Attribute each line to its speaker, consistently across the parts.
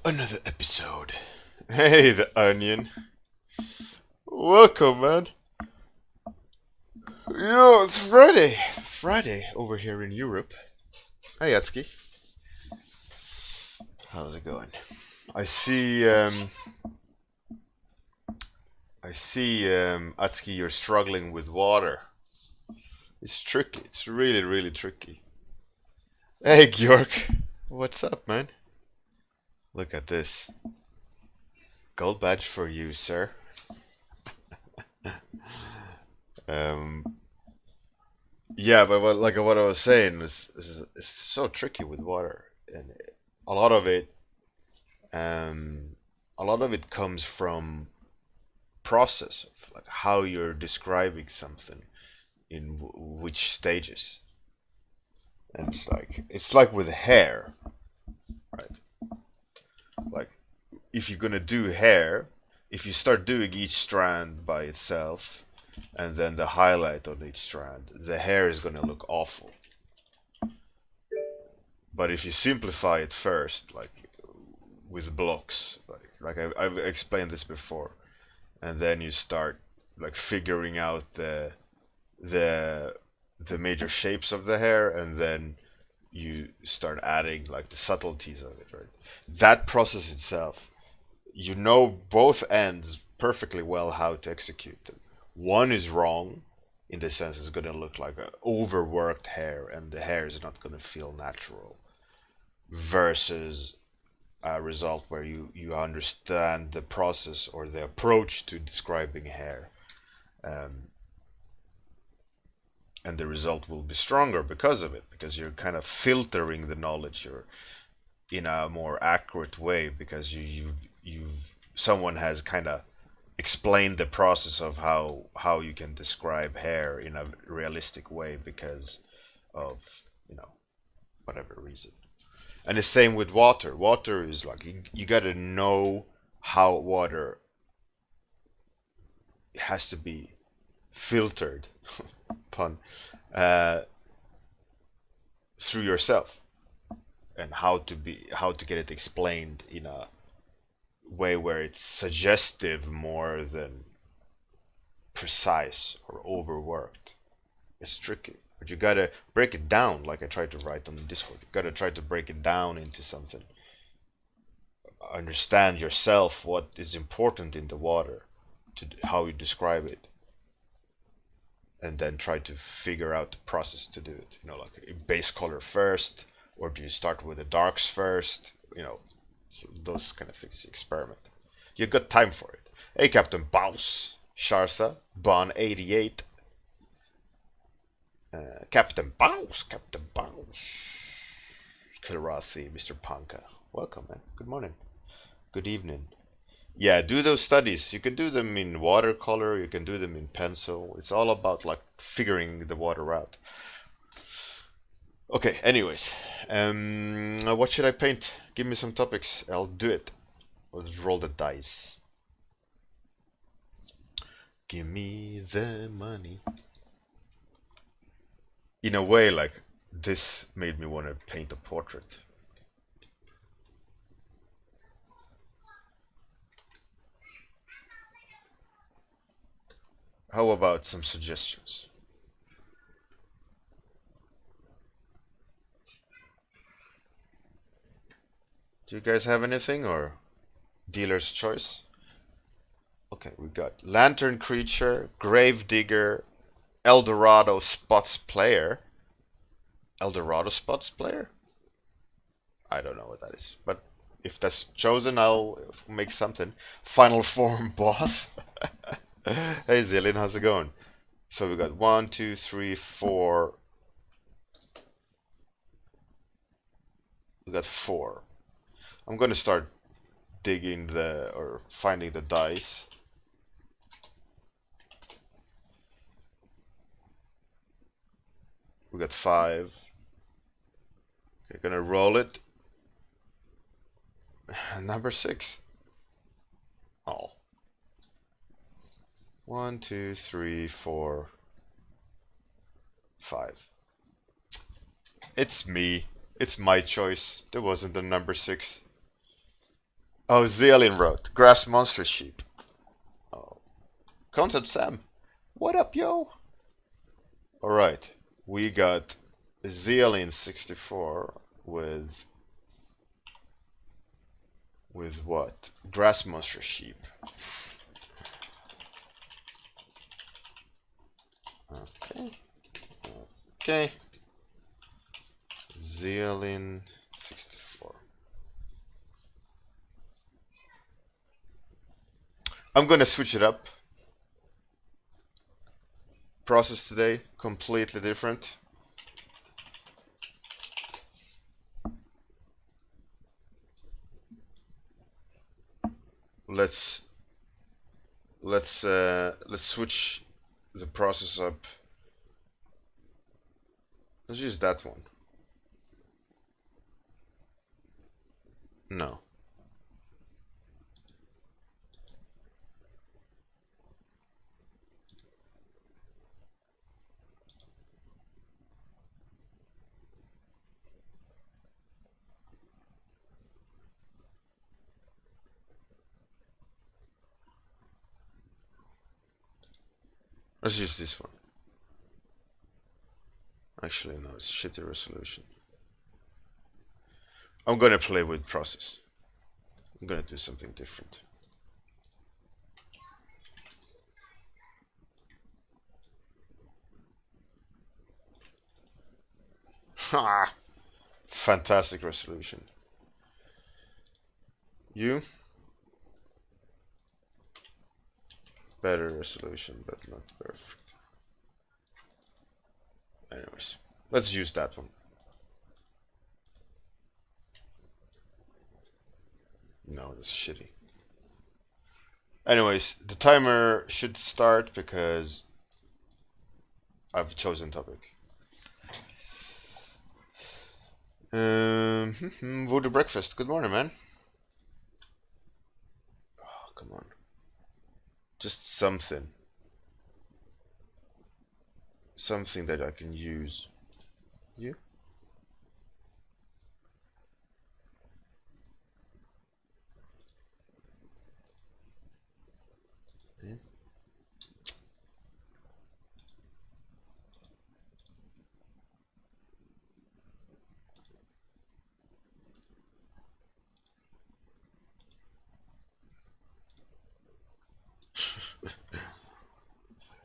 Speaker 1: Another episode. Hey, the onion. Welcome, man. It's Friday. Friday over here in Europe. Hey, Atsuki. How's it going? I see. Atsuki, you're struggling with water. It's tricky. It's really, really tricky. Hey, Georg. What's up, man? Look at this. Gold badge for you, sir. Um, yeah, but what I was saying is it's so tricky with water, and a lot of it, um, a lot of it comes from process of like how you're describing something in which stages. And it's like with hair, right? Like if you're gonna do hair, if you start doing each strand by itself and then the highlight on each strand, the hair is gonna look awful. But if you simplify it first, like with blocks, I've explained this before, and then you start like figuring out the the major shapes of the hair, and then you start adding like the subtleties of it, right? That process itself, you know both ends perfectly well how to execute them. One is wrong in the sense it's going to look like a overworked hair and the hair is not going to feel natural, versus a result where you understand the process or the approach to describing hair, um, and the result will be stronger because of it, because you're kind of filtering the knowledge or in a more accurate way, because you someone has kind of explained the process of how you can describe hair in a realistic way because of, you know, whatever reason. And the same with water. Water is like you got to know how water has to be filtered, pun, uh, through yourself, and how to get it explained in a way where it's suggestive more than precise or overworked. It's tricky, but you gotta break it down, like I tried to write on the Discord. You gotta try to break it down into something. Understand yourself what is important in the water, to how you describe it, and then try to figure out the process to do it. You know, like a base color first, or do you start with the darks first? You know, so those kind of things. Experiment. You got time for it. Hey, Captain Baus, Shartha, Bon 88, Captain Baus, Captain Baus, Kilrathi, Mr. Panka. Welcome, man. Good morning. Good evening. Yeah, do those studies. You can do them in watercolor, you can do them in pencil. It's all about like figuring the water out. Okay, anyways. What should I paint? Give me some topics. I'll do it. Let's roll the dice. Give me the money. In a way, like, this made me want to paint a portrait. How about some suggestions? Do you guys have anything, or dealer's choice? Okay, we got Lantern Creature, Grave Digger, Eldorado Spots Player. Eldorado Spots Player? I don't know what that is, but if that's chosen, I'll make something. Final Form Boss. Hey Zillion, how's it going? So we got one, two, three, four. We got four. I'm gonna start digging or finding the dice. We got five. Okay, gonna roll it. Number six. Oh. One, two, three, four, five. It's me. It's my choice. There wasn't a number six. Oh, Zealin wrote Grass Monster Sheep. Oh. Concept Sam. What up, yo? Alright. We got Zealin 64 with what? Grass Monster Sheep. Okay. Okay. Zealin 64. I'm gonna switch it up. Process today, completely different. Let's switch the process up. Let's use that one. No. Let's use this one. Actually, no, it's shitty resolution. I'm gonna play with process. I'm gonna do something different. Ha! Fantastic resolution. You? Better resolution, but not perfect. Anyways, let's use that one. No, that's shitty. Anyways, the timer should start because I've chosen topic. Voodoo breakfast. Good morning, man. Oh, come on. Just something. Something that I can use. You? Yeah.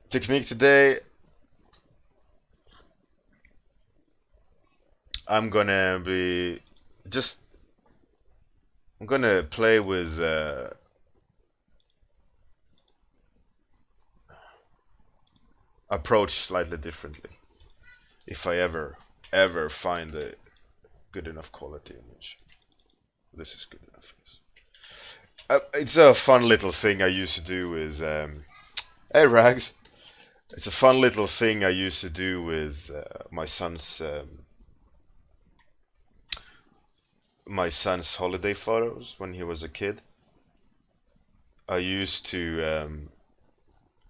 Speaker 1: Technique today. I'm gonna play with approach slightly differently. If I ever find a good enough quality image. This is good enough. It's a fun little thing I used to do with hey Rags. It's a fun little thing I used to do with my son's holiday photos when he was a kid. I used to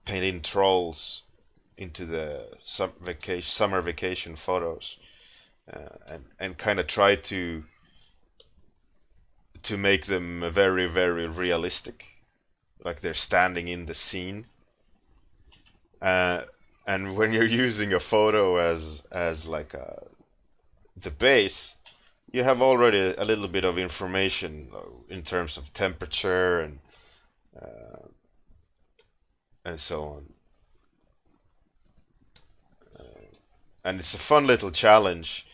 Speaker 1: paint in trolls into the summer vacation photos, and kind of try to make them very realistic, like they're standing in the scene. And when you're using a photo as like the base, you have already a little bit of information in terms of temperature and so on. And it's a fun little challenge.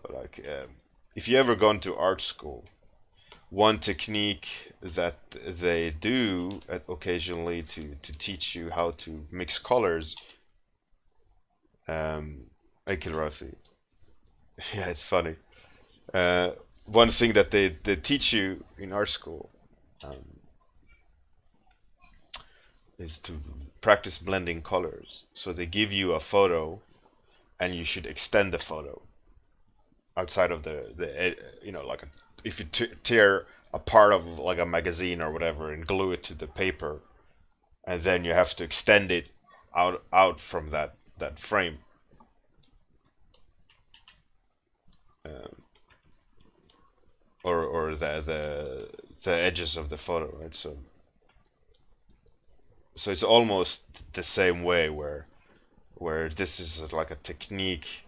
Speaker 1: Like if you ever gone to art school, one technique that they do occasionally to teach you how to mix colors. Aikilrathi. Yeah, it's funny. One thing that they teach you in art school is to practice blending colors. So they give you a photo, and you should extend the photo outside of the like if you tear a part of like a magazine or whatever and glue it to the paper, and then you have to extend it out from that frame. Or the edges of the photo, right? So it's almost the same way where this is like a technique.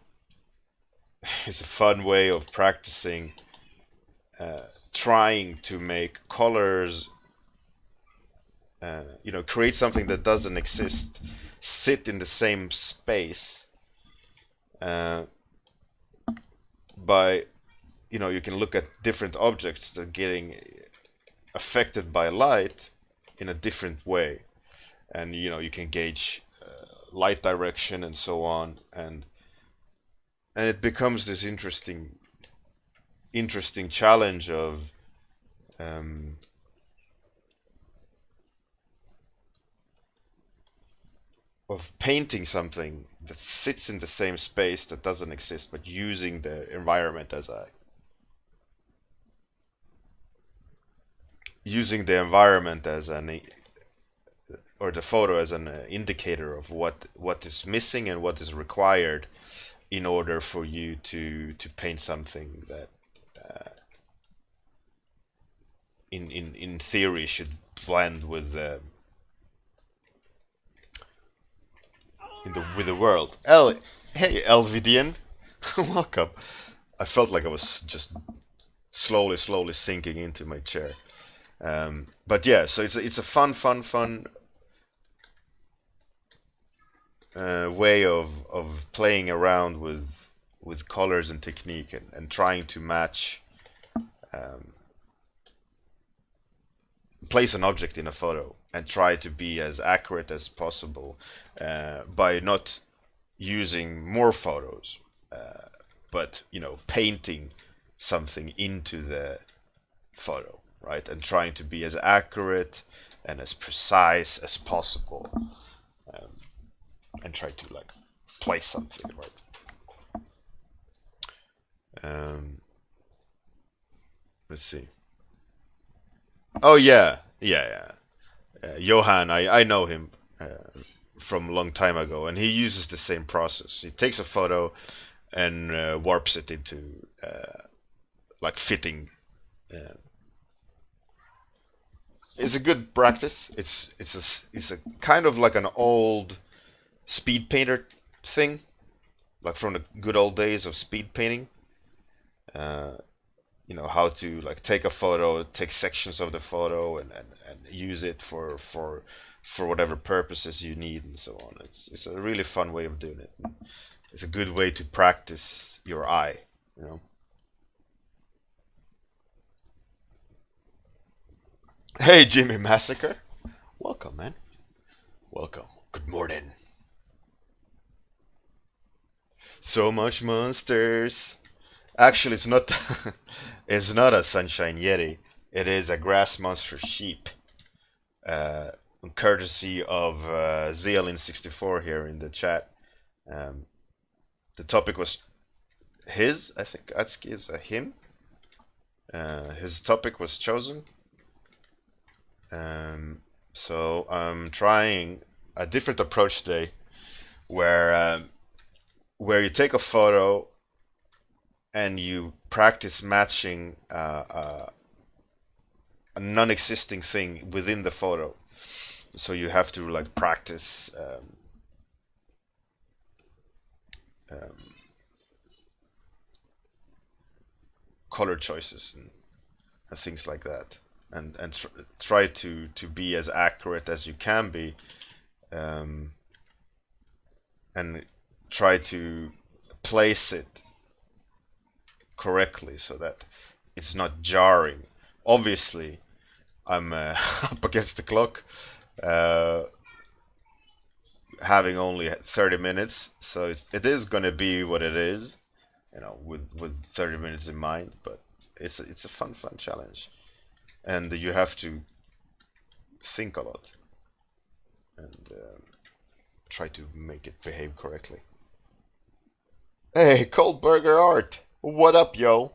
Speaker 1: It's a fun way of practicing, trying to make colors, create something that doesn't exist, sit in the same space, uh, by, you can look at different objects that are getting affected by light in a different way, and you can gauge light direction and so on, and it becomes this interesting challenge um, of painting something that sits in the same space that doesn't exist, but using the environment as a using the environment as an or the photo as an indicator of what is missing and what is required in order for you to paint something that in theory should blend with the with the world. Hey Elvidian, welcome. I felt like I was just slowly sinking into my chair. But yeah, so it's a fun way of playing around with colors and technique, and trying to match, place an object in a photo and try to be as accurate as possible, by not using more photos, but painting something into the photo, right, and trying to be as accurate and as precise as possible, and try to like place something, right. Let's see. Oh yeah. Yohann, I know him from a long time ago, and he uses the same process. He takes a photo and warps it into like fitting. Uh, it's a good practice. It's a kind of like an old speed painter thing, like from the good old days of speed painting. Uh, how to like take a photo, take sections of the photo, and use it for whatever purposes you need and so on. It's a really fun way of doing it. It's a good way to practice your eye, you know. Hey Jimmy Massacre, welcome man, welcome. Good morning. So much monsters. Actually, it's not. It's not a sunshine yeti. It is a grass monster sheep, uh, courtesy of Zealin64 here in the chat. Um, the topic was his. I think Atsuki is a him. His topic was chosen. So I'm trying a different approach today, where you take a photo and you practice matching a non-existing thing within the photo. So you have to like practice um, color choices and things like that, and try to be as accurate as you can be, um, and try to place it correctly so that it's not jarring. Obviously, I'm up against the clock, uh, having only 30 minutes, so it is gonna be what it is, with 30 minutes in mind. But it's a fun challenge, and you have to think a lot and try to make it behave correctly. Hey, Cold Burger Art, what up, yo?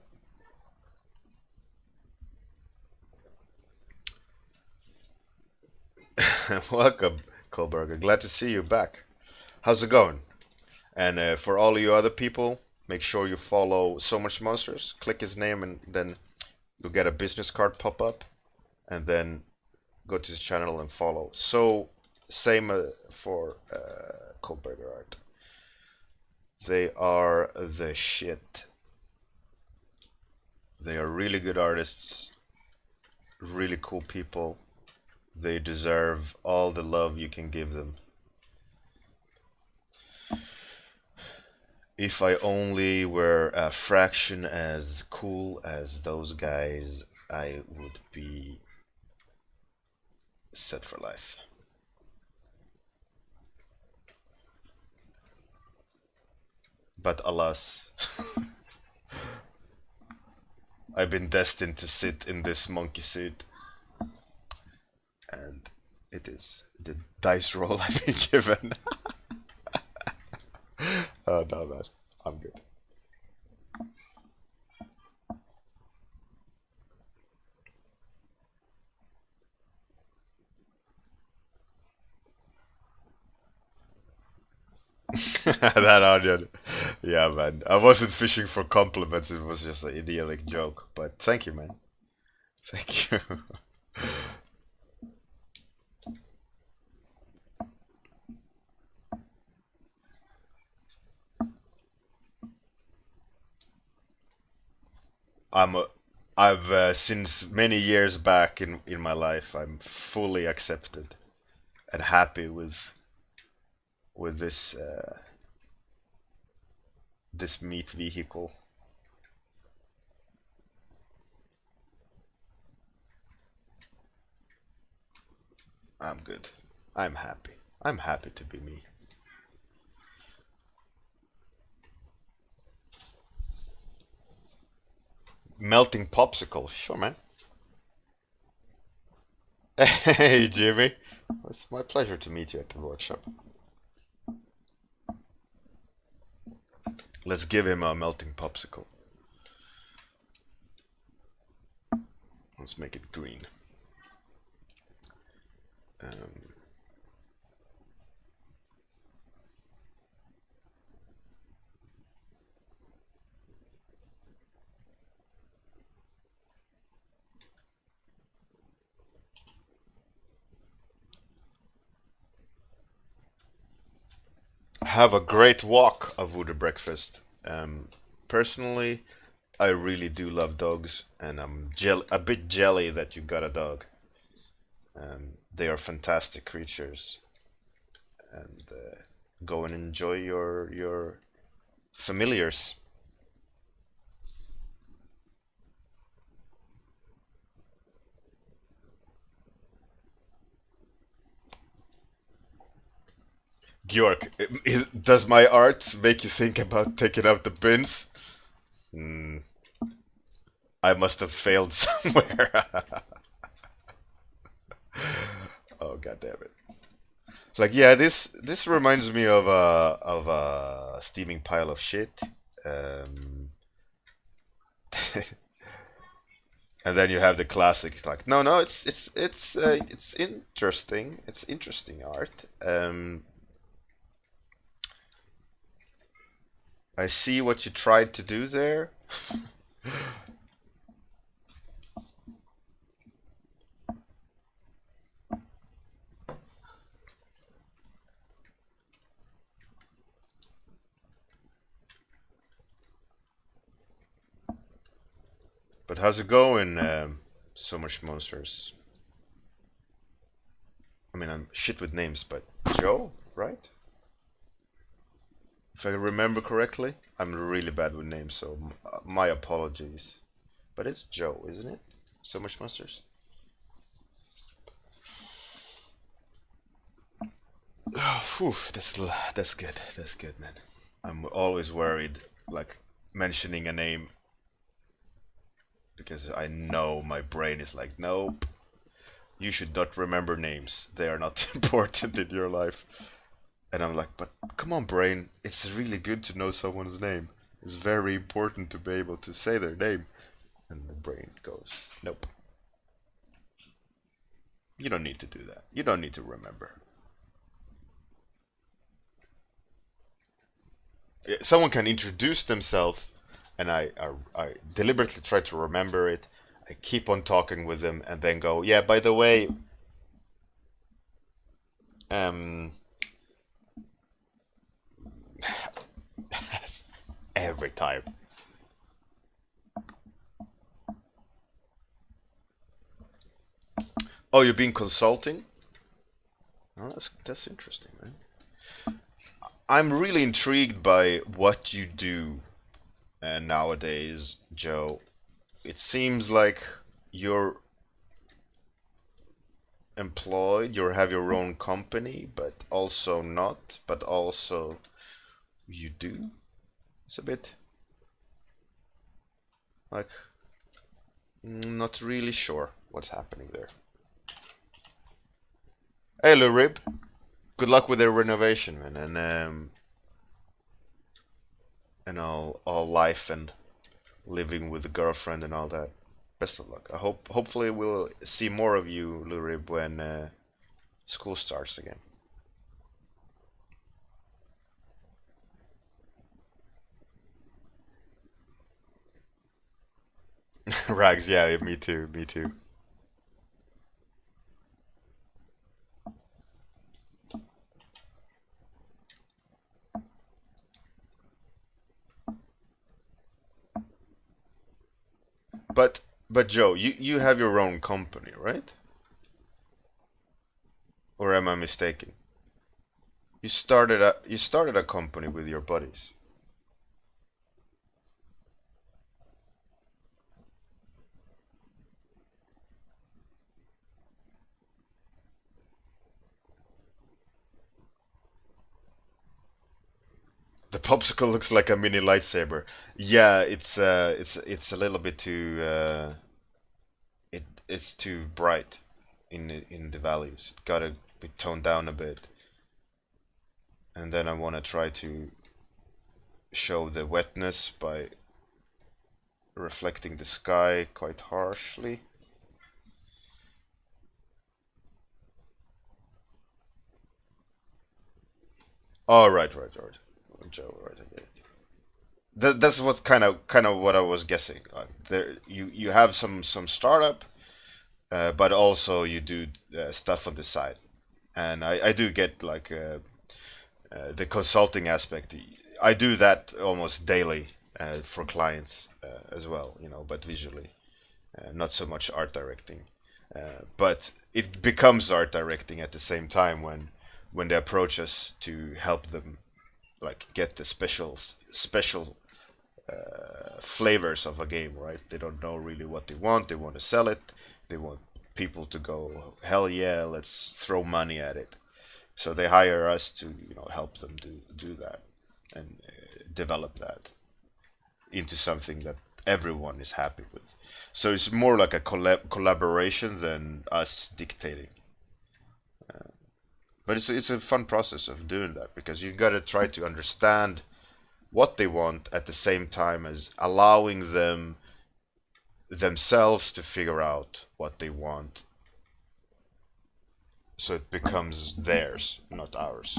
Speaker 1: Welcome, Cold Burger. Glad to see you back. How's it going? And for all of you other people, make sure you follow So Much Monsters. Click his name, and then you'll get a business card pop up. and then go to his channel and follow. So same for Kohlberger art. They are the shit. They are really good artists, really cool people. They deserve all the love you can give them. If I only were a fraction as cool as those guys, I would be set for life. But alas, I've been destined to sit in this monkey suit, and it is the dice roll I've been given. Oh no, man, I'm good. That audio, yeah, man. I wasn't fishing for compliments. It was just an idiotic joke. But thank you, man. Thank you. I'm a, I've since many years back in my life, I'm fully accepted and happy with this meat vehicle. I'm good. I'm happy. I'm happy to be me. Melting popsicle, sure, man. Hey, Jimmy. It's my pleasure to meet you at the workshop. Let's give him a melting popsicle. Let's make it green. Um, have a great walk, Avoda breakfast. Personally, I really do love dogs, and I'm a bit jelly that you got a dog. They are fantastic creatures, and go and enjoy your familiars. Georg, does my art make you think about taking out the bins? Mm, I must have failed somewhere. Oh, god damn it! It's like, yeah, this reminds me of a steaming pile of shit. Um, and then you have the classic, like, no, no, it's interesting. It's interesting art. I see what you tried to do there. But how's it going, so much monsters? I mean, I'm shit with names, but Joe, right? If I remember correctly, I'm really bad with names, so my apologies. But it's Joe, isn't it? So much monsters. Oh, phew, that's good. That's good, man. I'm always worried, like mentioning a name, because I know my brain is like, nope, you should not remember names. They are not important in your life. And I'm like, but come on, brain, it's really good to know someone's name. It's very important to be able to say their name. And the brain goes, nope. You don't need to do that. You don't need to remember. Someone can introduce themselves, and I deliberately try to remember it, I keep on talking with them and then go, yeah, by the way, um, every time. Oh, you've been consulting? Oh, that's interesting, man. I'm really intrigued by what you do nowadays, Joe. It seems like you're employed, you have your own company, but also not, but also you do. It's a bit like not really sure what's happening there. Hey, Lou Rib, good luck with the renovation, man, and all life and living with a girlfriend and all that. Best of luck. Hopefully we'll see more of you, Lou Rib, when school starts again. Rags, yeah, me too, me too. But but Joe, you have your own company, right? Or am I mistaken? You started a company with your buddies. The popsicle looks like a mini lightsaber. Yeah, it's a little bit too it's too bright in the values. It gotta be toned down a bit. And then I want to try to show the wetness by reflecting the sky quite harshly. Oh, right. Joe, right. I get it. That's what kind of what I was guessing. There, you have some startup, but also you do stuff on the side, and I do get like the consulting aspect. I do that almost daily for clients as well, but visually, not so much art directing. But it becomes art directing at the same time when they approach us to help them like get the special flavors of a game, right? They don't know really what they want. They want to sell it. They want people to go, hell yeah, let's throw money at it. So they hire us to, help them do that and develop that into something that everyone is happy with. So it's more like a collaboration than us dictating. But it's a fun process of doing that because you got to try to understand what they want at the same time as allowing them themselves to figure out what they want so it becomes theirs, not ours.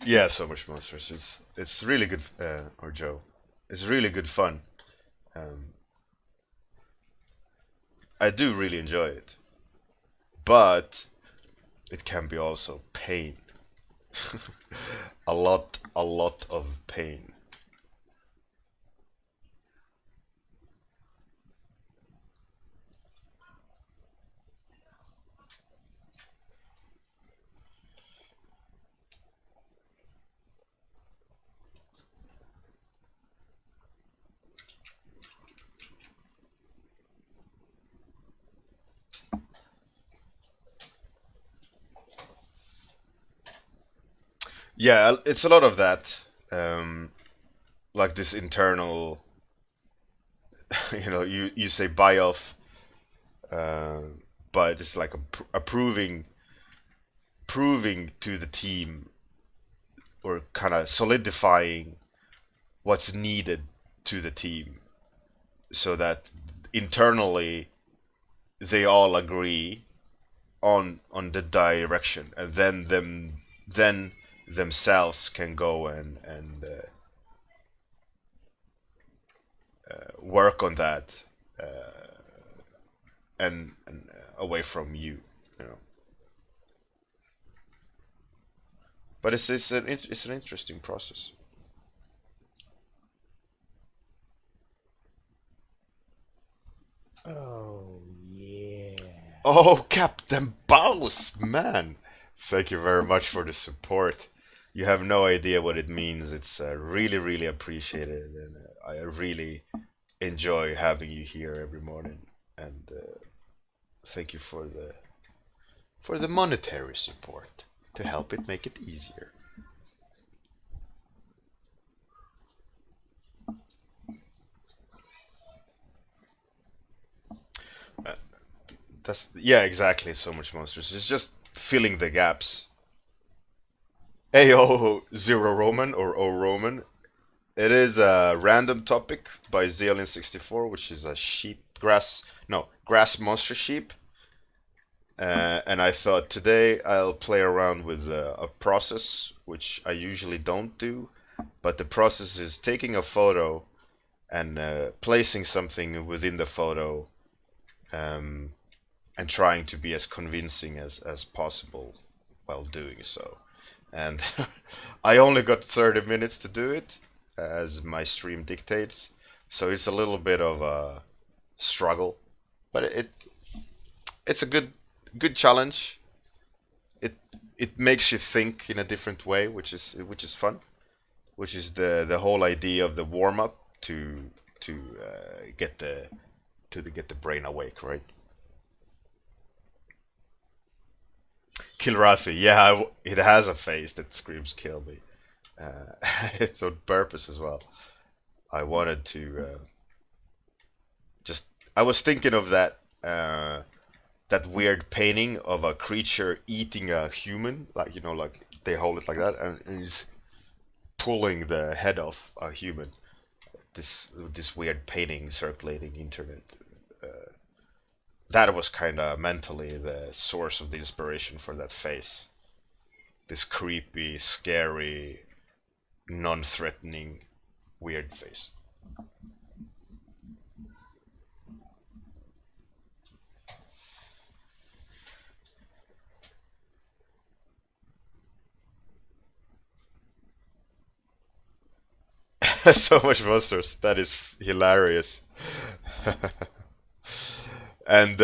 Speaker 1: Yeah, so much monsters. It's really good, or Joe. It's really good fun. Um, I do really enjoy it, but it can be also pain. A lot of pain. Yeah, it's a lot of that. Like this internal, you say buy off, uh, but it's like proving to the team or kind of solidifying what's needed to the team so that internally they all agree on the direction, and then themselves can go and work on that, and away from you, you know. But it's an interesting process.
Speaker 2: Oh, yeah.
Speaker 1: Oh, Captain Bows, man! Thank you very much for the support. You have no idea what it means. It's really, really appreciated, and I really enjoy having you here every morning. And thank you for the monetary support to help it make it easier. Uh, that's yeah, exactly. So much monsters. It's just filling the gaps. Hey, oh, Zero Roman or O Roman. It is a random topic by Zealin64, which is a sheep grass, no, grass monster sheep. And I thought today I'll play around with a process, which I usually don't do. But the process is taking a photo and placing something within the photo, um, and trying to be as convincing as possible while doing so. And I only got 30 minutes to do it, as my stream dictates, so it's a little bit of a struggle, but it's a good challenge. It it makes you think in a different way, which is fun, which is the whole idea of the warm up to get the brain awake, right? Kilrathi, yeah, it has a face that screams "kill me." Uh, it's on purpose as well. I wanted to just. I was thinking of that weird painting of a creature eating a human, like like they hold it like that, and he's pulling the head off a human. This weird painting circulating internet. Uh, that was kind of mentally the source of the inspiration for that face. This creepy, scary, non-threatening, weird face. So much monsters. That is hilarious. And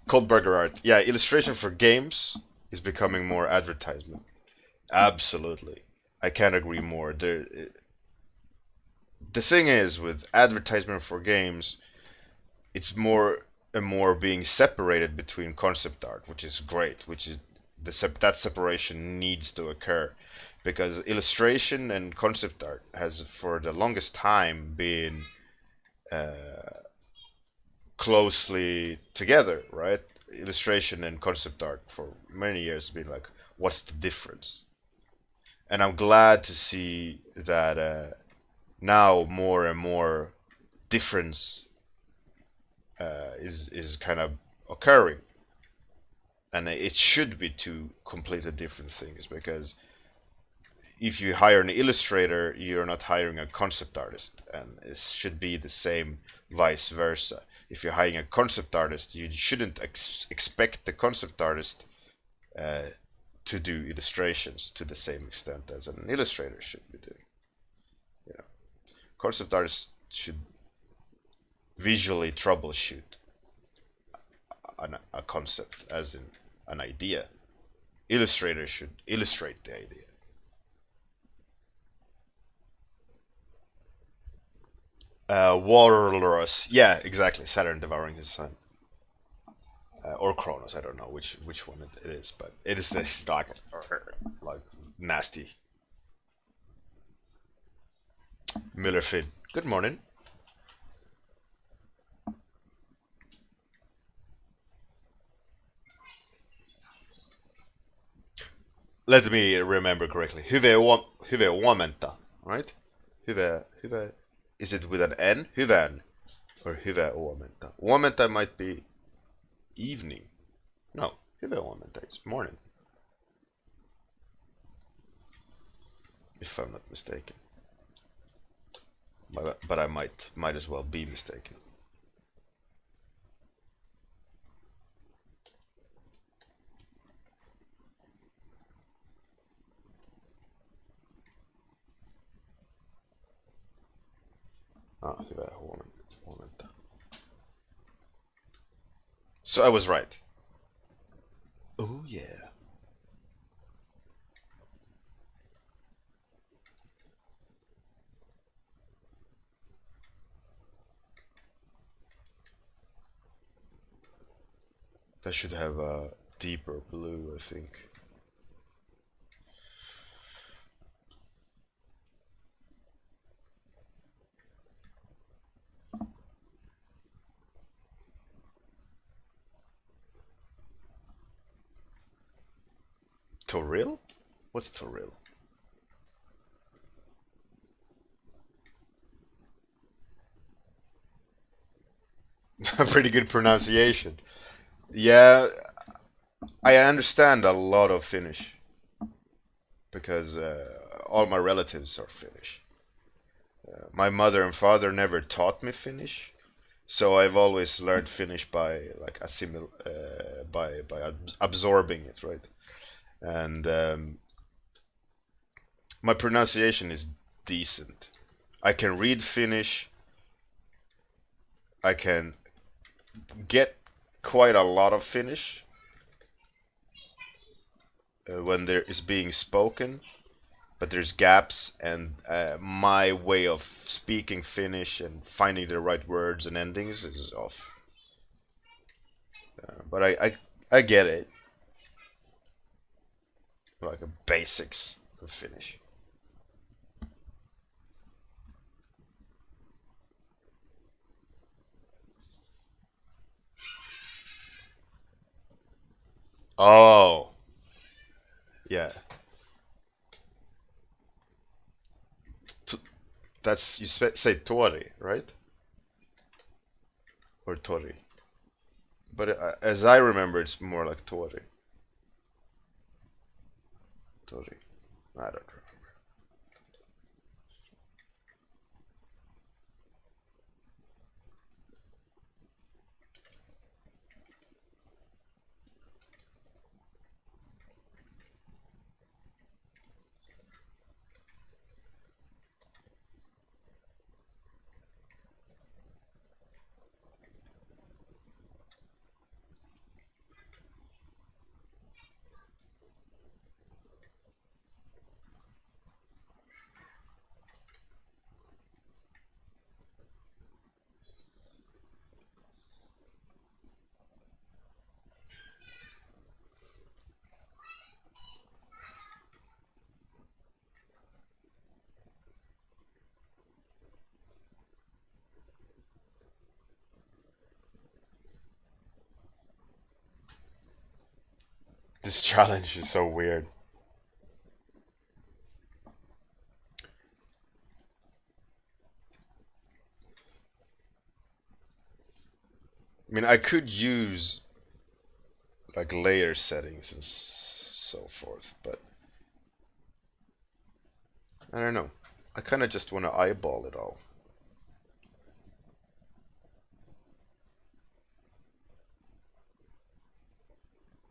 Speaker 1: Coldberger art. Yeah, illustration for games is becoming more advertisement. Absolutely. I can't agree more. The thing is, with advertisement for games, it's more and more being separated between concept art, which is great, which is that separation needs to occur, because illustration and concept art has for the longest time been uh, closely together, right? Illustration and concept art for many years have been like, what's the difference? And I'm glad to see that now more and more difference is kind of occurring, and it should be two completely different things, because if you hire an illustrator, you're not hiring a concept artist, and it should be the same vice versa. If you're hiring a concept artist, you shouldn't expect the concept artist uh, to do illustrations to the same extent as an illustrator should be doing. You know, concept artists should visually troubleshoot a concept, as in an idea. Illustrators should illustrate the idea. Walrus, yeah, exactly. Saturn devouring his son, or Kronos. I don't know which one it is, but it is this like nasty. Miller Finn. Good morning. Let me remember correctly. Hyve huomenta, right? Hyve. Is it with an N? Hyvän or hyve huomenta? Huomenta might be evening. No. Hyvä it's morning. If I'm not mistaken. But I might as well be mistaken. Hyvää huomenta. So I was right. Oh yeah. That should have a deeper blue, I think. Toril? What's Toril? Pretty good pronunciation. Yeah, I understand a lot of Finnish because all my relatives are Finnish. My mother and father never taught me Finnish, so I've always learned Finnish by like by absorbing it, right? And my pronunciation is decent. I can read Finnish. I can get quite a lot of Finnish when there is being spoken, but there's gaps, and my way of speaking Finnish and finding the right words and endings is off. But I get it, like a basics of Finnish. Oh, yeah. That's you say Tori, right? Or Tori. But as I remember, it's more like Tori. Tori. I don't know. This challenge is so weird. I mean, I could use like layer settings and so forth, but I don't know. I kind of just want to eyeball it all.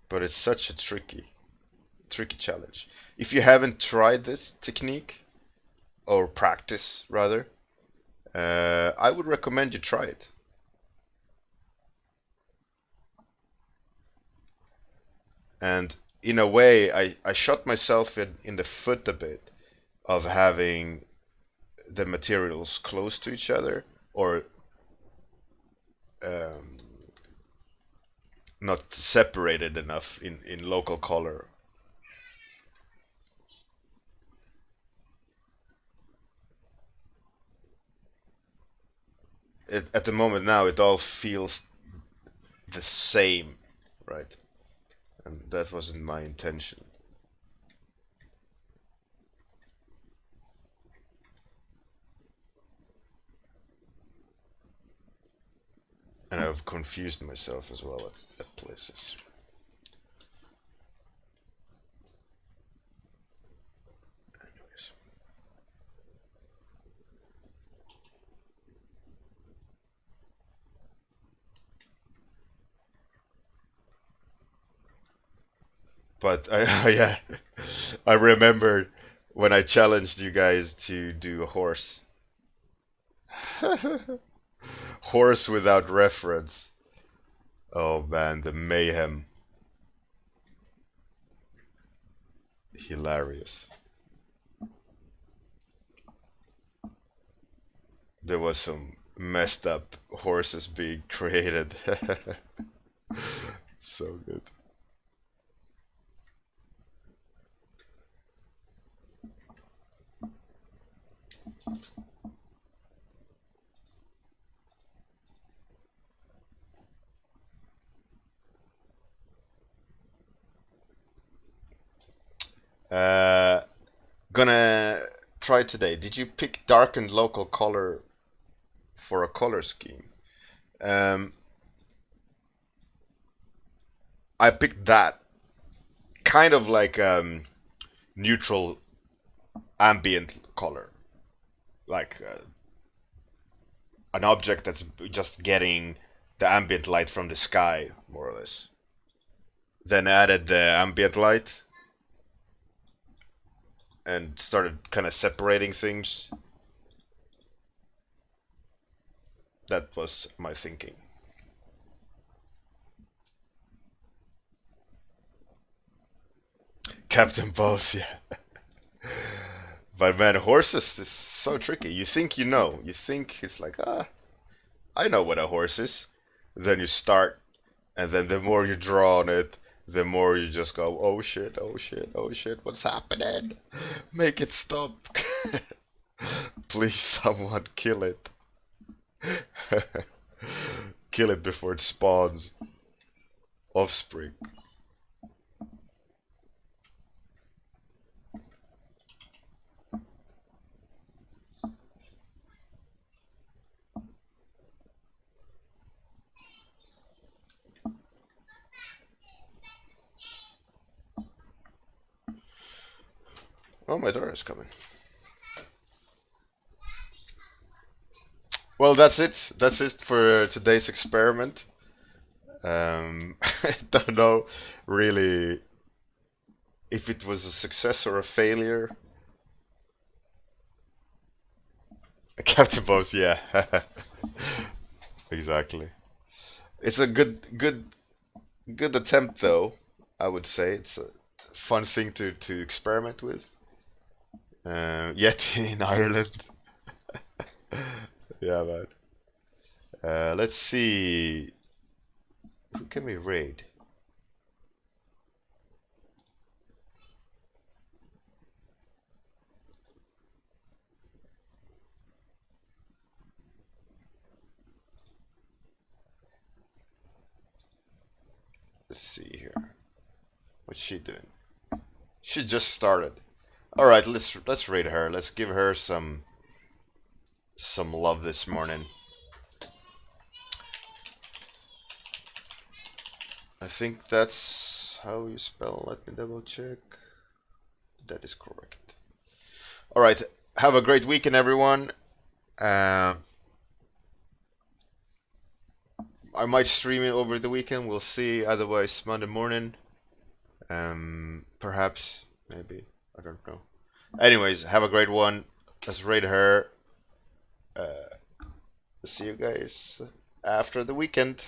Speaker 1: But it's such a tricky challenge. If you haven't tried this technique, or practice rather, I would recommend you try it. And in a way, I shot myself in the foot a bit of having the materials close to each other, or um, not separated enough in local color. At the moment now, it all feels the same, right? And that wasn't my intention. And I've confused myself as well at places. But I yeah, I remembered when I challenged you guys to do a horse. Horse without reference. Oh man, the mayhem. Hilarious. There was some messed up horses being created. So good. Uh, gonna try today. Did you pick darkened local color for a color scheme? Um, I picked that kind of like neutral ambient color, like an object that's just getting the ambient light from the sky, more or less. Then added the ambient light and started kind of separating things. That was my thinking. Captain Boss, yeah. But man, horses is so tricky. You think you know. You think it's like, I know what a horse is. Then you start, and then the more you draw on it, the more you just go, oh shit, oh shit, oh shit, what's happening? Make it stop. Please, someone kill it. Kill it before it spawns offspring. Oh, my daughter is coming. Well, that's it. That's it for today's experiment. I don't know really if it was a success or a failure. Captain Boss, yeah. Exactly. It's a good attempt though, I would say. It's a fun thing to experiment with. Yet in Ireland. Yeah, man. Let's see. Who can we raid? Let's see here. What's she doing? She just started. All right, let's raid her. Let's give her some love this morning. I think that's how you spell. Let me double check. That is correct. All right. Have a great weekend, everyone. I might stream it over the weekend. We'll see. Otherwise, Monday morning. Perhaps, maybe. I don't know. Anyways, have a great one. Let's raid her. See you guys after the weekend.